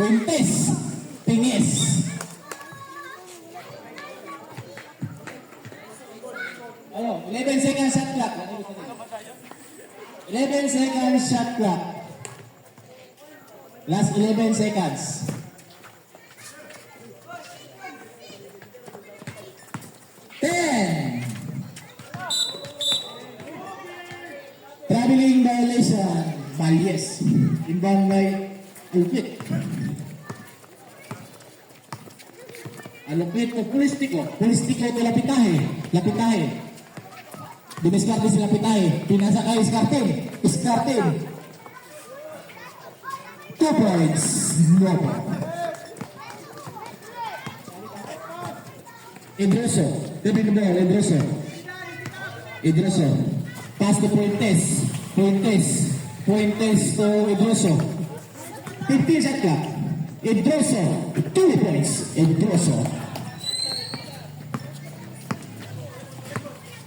Puentes. Tingis. Ayo, 11 seconds shot clock. 11 seconds shot clock. Last 11 seconds. Traveling violation. Valyes. Inbound by Alupit. Alupit to Pulistiko. Pulistiko to Lapitahe. Lapitahe. Diniskarte si Lapitahe. Pinasa kay Iskartin. Iskartin. 2 points. No point. Idroso. Taking the ball. Idroso. Idroso. Pass to Puentes. Puentes. Puentes to Idroso. 15 shot clock. Idroso. 2 points. Idroso.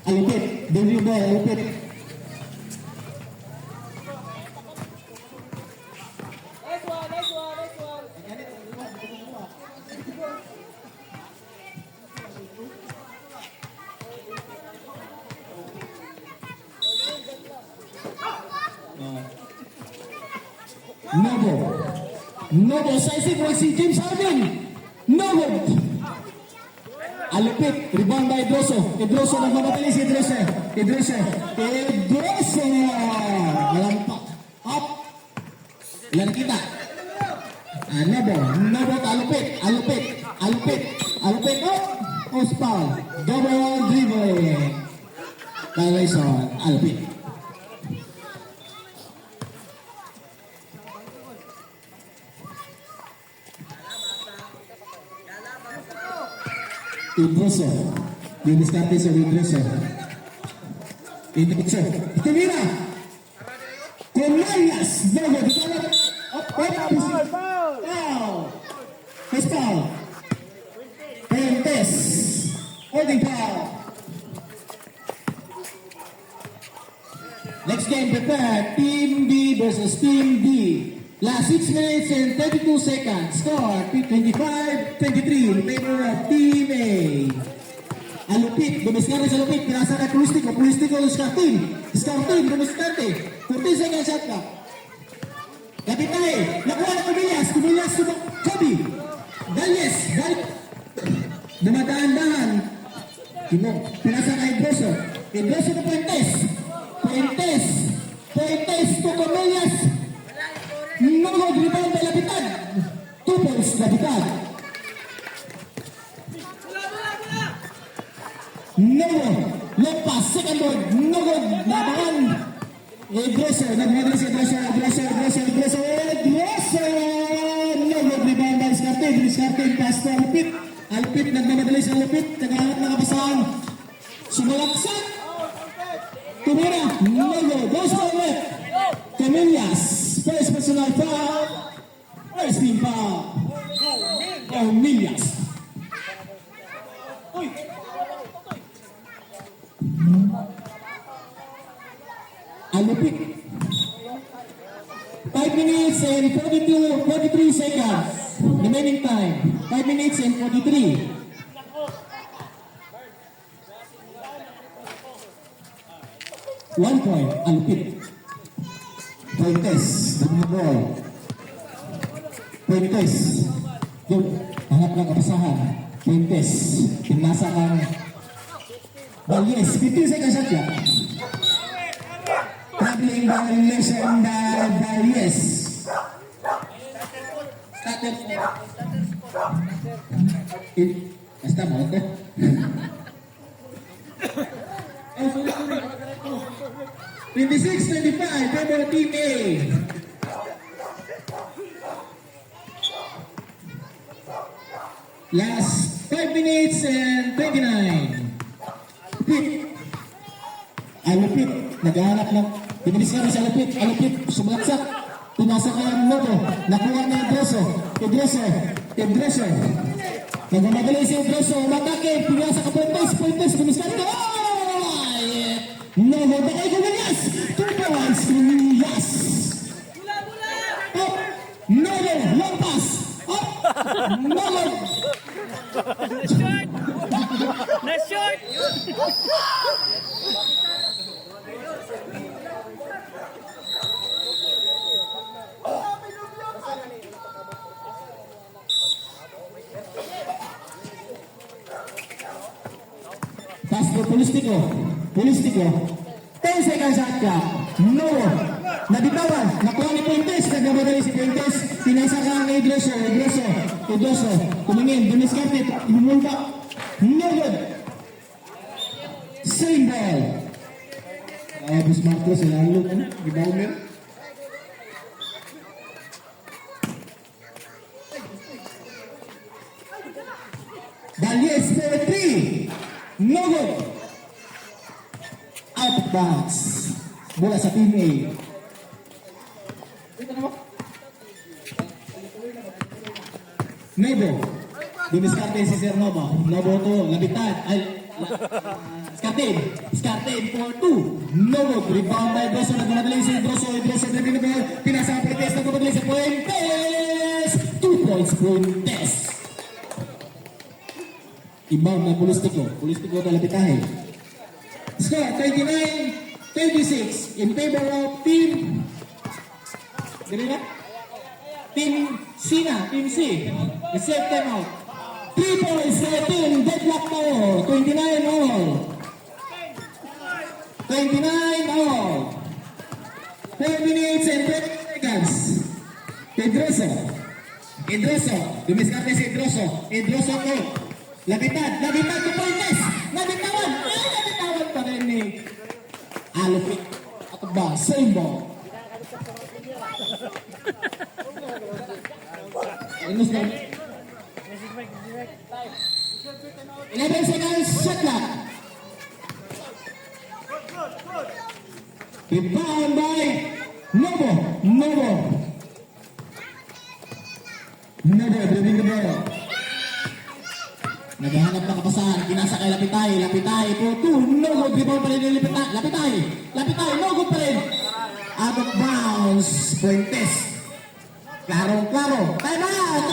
Alupit. Delivery ball. Alupit. Nobo. Nobo. Sizing mo si James Harden. Nobo. Alupit. Rebound by Idroso. Idroso nagmamatali si Idroso. Idroso. Idroso. Malampak. Up. Ilan kita? Nobo. Nobo to Alupit. Alupit. Alupit. Alupit. Up. Post foul. Double dribble. Violation. Alupit. Idroso. Diniskarte sa Idroso. Idroso. Tumira. Cornelius. Nogo. Develop. Foul. First foul. Fuentes. Holding foul. Next game prepared. Team B versus Team D. Last 6 minutes and 32 seconds. Score 25-23 in favor of Team A. Alupit, dumiskarte sa Alupit. Pinasa na Pulistiko. Pulistiko, Iskartin. Iskartin, dumiskarte. 40 seconds shot clock. Kapitay, nakuha na Kumilias. Kumilias to Kobe. Valyes. Dumadaan-dahan. Pinasa na Idroso. Idroso to Puentes. Puentes. Puentes to Kumilias. Nogo, rebound by Lapitad. 2 points, Lapitad. Nogo, lepas, second board. Nogo, labangan. Idroso, nagmadali si Idroso. Nogo, rebound by Iskartin. Iskartin, pass to Alupit. Alupit, nagmamadali si Alupit. Naghahanap na kapasahan. Sumalaksak. Tumira. Nogo, goes to left. Camillas. First personal foul. First team foul. Camillas. Alupit. 5 minutes and 43 seconds. Remaining time. 5 minutes and 43. One point. Alupit. Puentes, dengan ball. Puentes, hangat ng kapasahan. Puentes, pinasa ng Valyes. 15 seconds shot clock. Traveling violation by Valyes. Starter. Basta mo ito. Sorry. 26-25, favor Team A. Last 5 minutes and 29. Alupit, naghahanap ng pinilis ka rin sa Alupit. Alupit, sumalaksak. Pinasa ka ng Nogo. Nakuha na Idroso. Idroso. Nagmamadali si Idroso. Umatake. Pinasa ka Puentes. Pinilis ka rin. Nogo, bakay Kumilias. 2 points, Kumilias. Nogo, long pass. Nagod! Na-short! Pasto Pulistiko. Pulistiko. 10 seconds shot clock. No. Nabitawan. Nakuha ni Puentes. Nagmamadali si Puentes. Pinasa ka ang Idroso. Idroso. Tumingin. Dumiskarte. Bumulta. No good. Same ball. Bus Marcos. Lalo. Gibaw mo. Valdez for 3. No good. Out of bounds. Bola sa team A. Nebo. Dumiskarte si Sir Nobo. Nobo to. Labitan. Skartin for 2. Nobo. Rebound by Droso. Nagmamadaling si Droso. Dribbling the ball. Pinasa ang Puentes. Nagmamadaling si Puentes. 2 points Puentes. Inbound na Pulistiko. Pulistiko na labitahin. Score 39-36 in favor of team. Dili na? Team C na. Team C. Reserve time out. 3 points sa team. Deadlock na all. 29 all. 29 all. 4 minutes and 20 seconds. Idroso. Dumiskarte si Idroso ko. Labitan to Puentes. Nabitawan pa rin ni Alupit. At ba, same ball. Inus na. 11 seconds, shot clock. Rebound by Nobo, dribbling the ball. Naghahanap ng kapasahan, pinasa kay Lapitay po 2, no good, rebound pa rin yung Lapitay, no good pa rin. Out of bounds, Puentes. Klaro, time out, time out.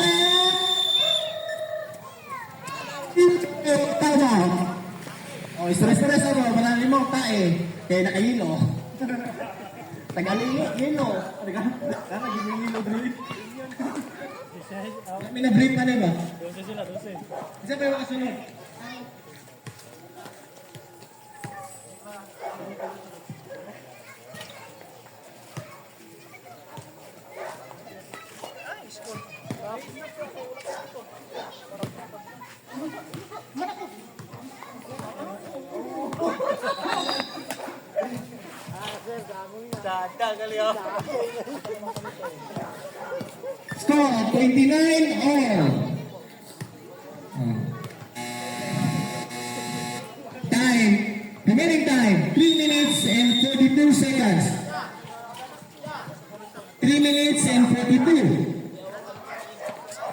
O, stress ako, marami mo, tae, kaya nakahilo. Tagalilo, hilo. Nagiging drill. May na-break pa rin ba? 12 sila. Isa pa yung makasunod. Score 29 all. Remaining time 3 minutes and 42 seconds. 3 minutes and 42.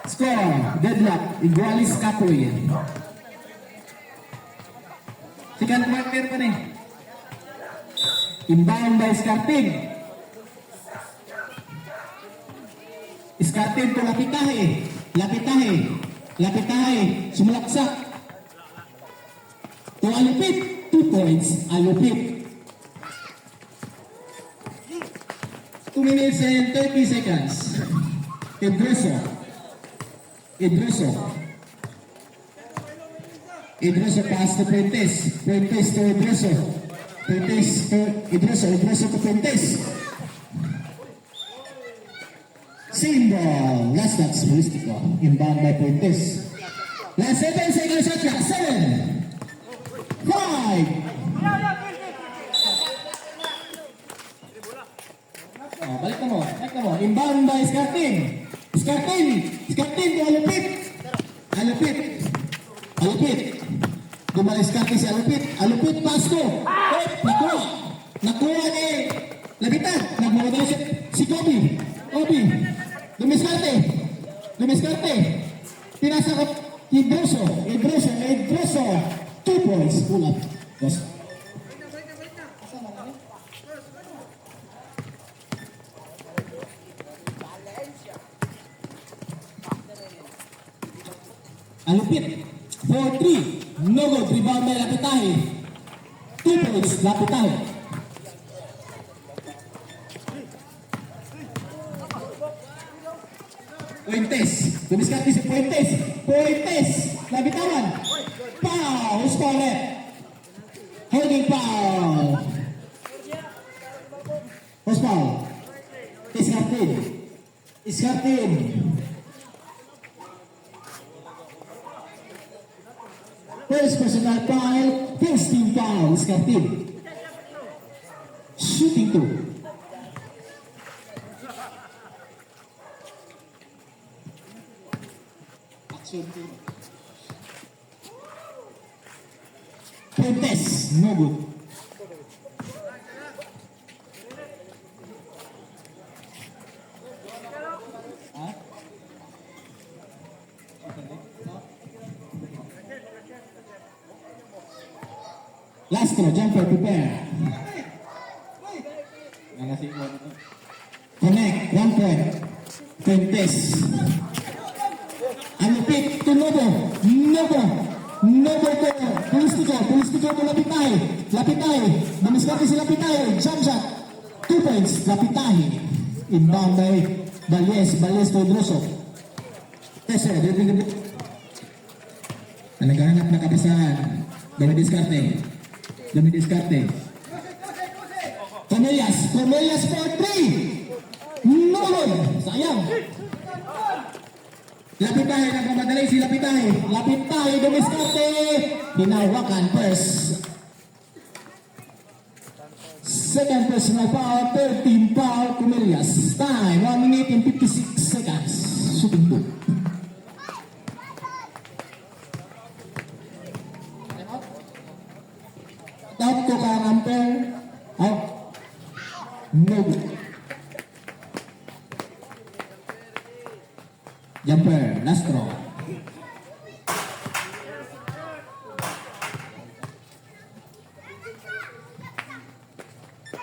Score deadlock Igualis Capoy. Second quarter pa rin. Inbound by Skartin to Lapitahe. Sumulaksak. To Alupit. 2 points. Alupit. 2 minutes and 30 seconds. Idroso pass to Puentes. Puentes to Idroso. Idroso to Puentes. Symbol. Last touch, Pulistiko. Inbound by Puentes. Last 7 seconds shot clock. 7, 5. Oh, balik mo. Inbound by Skartin to Alupit. Gumalis Skartin si Alupit pass to. Nakuha ni Labitan. Nagmamadali si Kobe. Dumiskarte. Pinasa ko Idroso. 2 points. Pull up. Alupit. 4-3. No good. Rebound by Lapitahe. 2 points. Lapitahe. Puentes. Dumiskarte si Puentes. Puentes. Nabitawan. Foul. Who's called it? Holding foul. Who's foul? Iskartin. Iskartin. First personal foul. First team foul. Iskartin. Shooting 2. Puentes, no good. Lastro, jumper, prepare. Connect, 1 point. Puentes. Alupit to Nobo. Nobo. Nobo to Pulistiko. Pulistiko to Lapitahe. Lapitahe. Dumiskarte si Lapitahe. Jump shot. 2 points. Lapitahe. Inbound by Balles. Balles to Droso. Teso. Naghahanap na kapasahan. Dumidiskarte. Dumidiskarte. Comelias. Comelias for 3. No. Sayang. Lapitahe, nagmamadali si Lapitahe. Lapitahe, dumiskarte. Hinawakan first. Second personal foul, third team foul, Comelias. Time, 1 minute and 56 seconds. Shooting 2. Out ko ka ramper. Out. No good. Jumper, Lastro.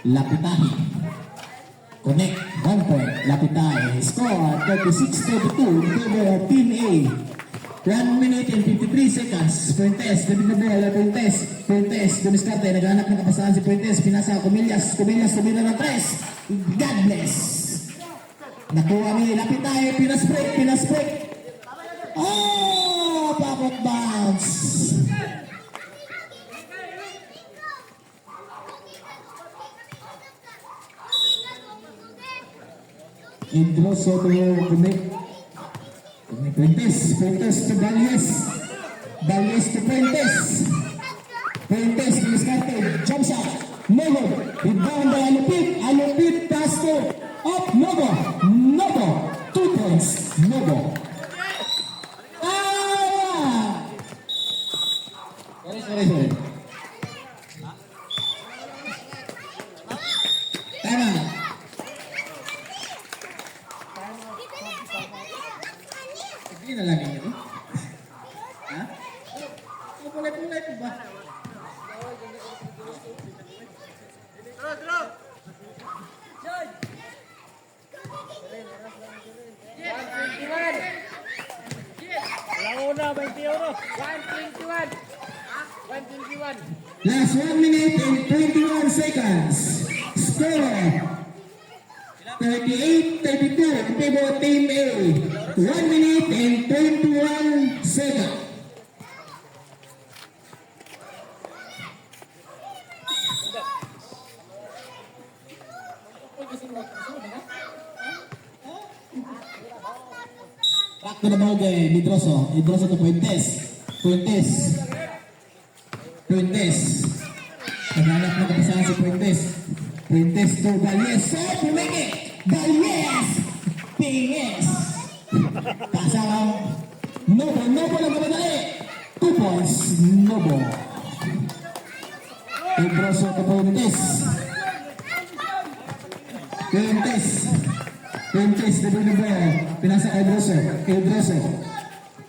Lapitahe. Connect, 1 point. Lapitahe. Score 36-32 in favor of Team A. 1 minute and 53 seconds. Puentes, David Nabel, Puentes. Puentes, dumiskarte. Naghanap ng kapasahan si Puentes. Pinasa, Comelias. Comelias, tumira ng 3. God bless. Nakuha ni Lapitahe, pinasbreak, pinasbreak. Oh, pocket bounce. Indroso to connect. Puentes, Puentes to Balles. Balles to Puentes. Puentes, pinasbreak, jump shot. Nogo, rebound by Alupit. Alupit, pass to up, Nogo. Nogo, 2 points. Nogo. Ah! Sorry. Time out. Hindi na lang yun. Ha? Pulay po ba? Launa, 20 euro. 121. 121. Last 1 minute and 21 seconds. Score 38-32 in favor of Team A. 1 minute and 21 seconds. Back to the ball game, Idroso. Idroso to Puentes. Puentes. Puentes. Naghanap na kapasahan si Puentes. Puentes to Balles. So, pumiki! Balles! Pinges! Pasang Nobo. Nobo lang kamadali. 2 points. Nobo. Idroso to Puentes. Puentes. Puentes, David Nabel. Pinasa kay Idroso. Idroso.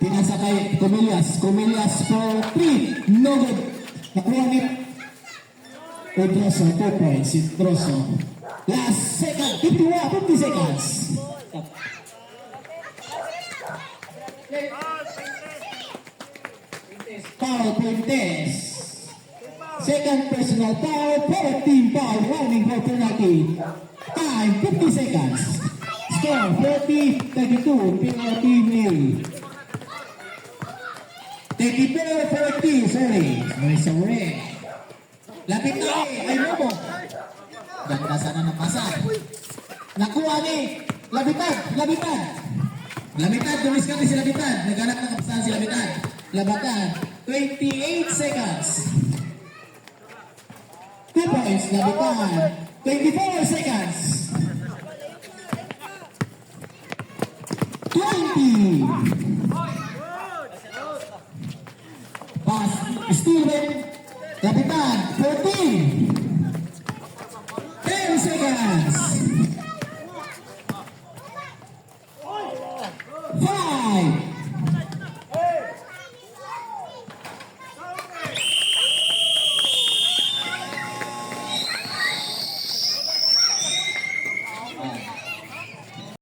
Pinasa kay Comelias. Comelias for 3. No good. Nakuha ni Idroso. 2 points. Idroso. Last second. 50 seconds. foul, Fuentes. Second personal foul, for team foul, warning for penalty. Time, 50 seconds. Score, 40-32, penalty nil. 34-40, sorry. Sorry. Lapit na ay Robo. Ganda sana ng pasa. Nakuha ni Labitan. Labitan, dumiskarte si Labitan. Naghanap ng kapasahan si Labitan. Labitan, 28 seconds. 2 points, Labitan. 24 seconds. 20. Pass, Steven. Labitan, 14.